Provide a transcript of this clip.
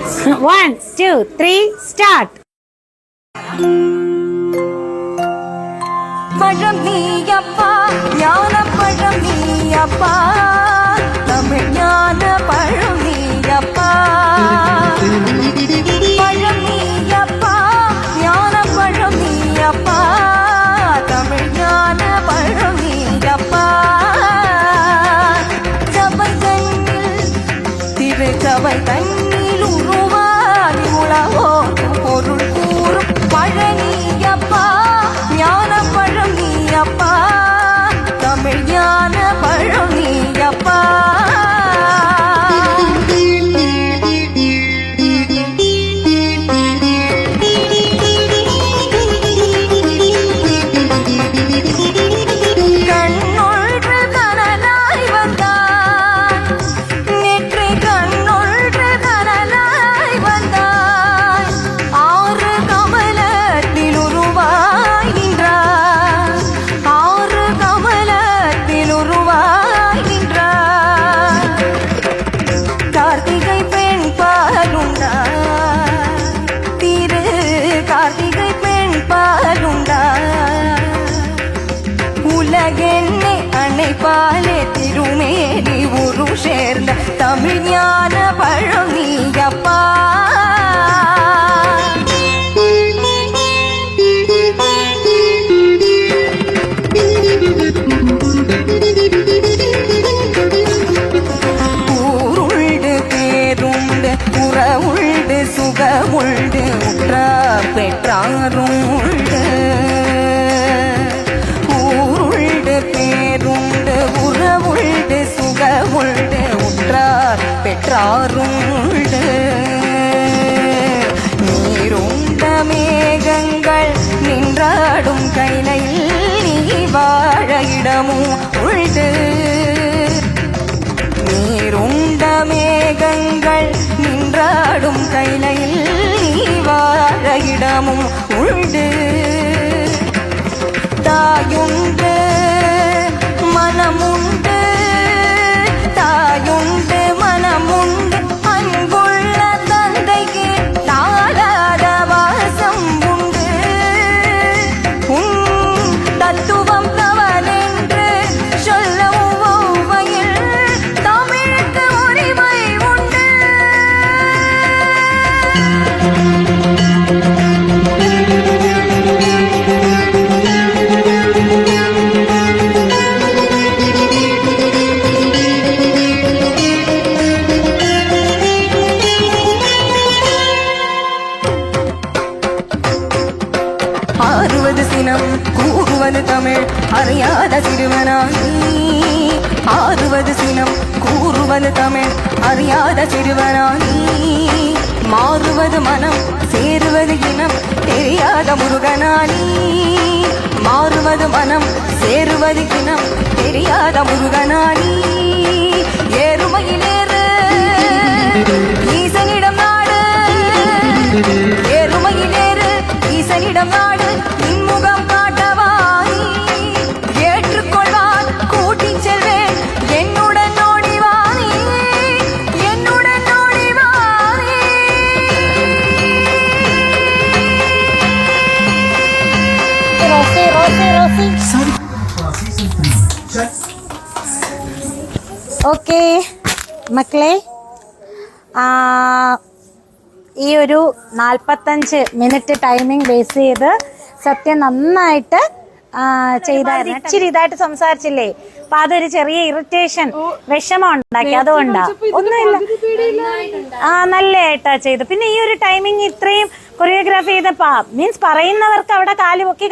1, 2, 3, start. பழம் நீயப்பா, ஞான பழம் நீயப்பா, தமிழ் ஞான பழம் நீயப்பா. பழம் நீயப்பா, ஞான பழம் நீயப்பா, தமிழ் ஞான பழம் நீயப்பா. சபை தன்னில் திரு சபை தன்னில் உருவாய் உலகோ பொருள் கூறும் பழனியப்பா, ஞான பழம் நீயப்பா, தமிழ் ஞான பழம் நீயப்பா. உலகென்னை அணைப்பாலே திருமேனி உரு சேர்ந்த தமிழ் ஞான பழம் நீயப்பா. ஊருண்டு பேருண்டு உறவுண்டு சுகமுண்டு உற்றார் பெற்றாரும் உண்டு. பேருண்டு உறவுண்டு சுகமுண்டு உற்றார் பெற்றாருண்டு. நீருண்ட மேகங்கள் நின்றாடும் கைலையில் நீ வாழ இடமும் உண்டு. நீருண்ட மேகங்கள் நின்றாடும் கைலையில் நீ வாழ இடமும் உண்டு. தாயுண்டு மனமுண்டு, தாயுண்டு மனமுண்டு, அன்புள்ள தந்தைக்கு தாளாத வாசம் உண்டு. உன் தத்துவம் தவறென்று சொல்ல ஒவ்வையில் தமிழுக்கு உரிமை உண்டு. ஆறுவது சினம் கூறுவது தமிழ் அறியாத சிறுவனானி. ஆறுவது சினம் கூறுவது தமிழ் அறியாத சிறுவனானி. மாறுவது மனம் சேருவது இனம் தெரியாத முருகனானி. மாறுவது மனம் சேருவது இனம் தெரியாத முருகனானி. ஏறுமையிலேறு ஈசனிடம் நாடு, ஏறுமையிலேறு ஈசனிடம் நாடு, இன்முகம் காட்டவாய் ஏற்றுக்கொள்வான் கூட்டிச் செல்வேன் என்னுடன் ஓடிவானே, என்னுடன் ஓடிவானே. ഓക്കെ മക്കളെ, ഈ ഒരു 45 മിനിറ്റ് ടൈമിംഗ് ബേസ് ചെയ്ത് സത്യം നന്നായിട്ട് ചെയ്തായിരുന്നു. ഇച്ചിരി ഇതായിട്ട് സംസാരിച്ചില്ലേ, അപ്പൊ അതൊരു ചെറിയ ഇറിറ്റേഷൻ വിഷമം ഉണ്ടാക്കി. അതുകൊണ്ടാ, ഒന്നുമില്ല, നല്ലതായിട്ടാ ചെയ്തു. പിന്നെ ഈ ഒരു ടൈമിങ് ഇത്രയും കൊറിയോഗ്രാഫി ചെയ്തപ്പോ മീൻസ് പറയുന്നവർക്ക് അവിടെ കാല് പൊക്കി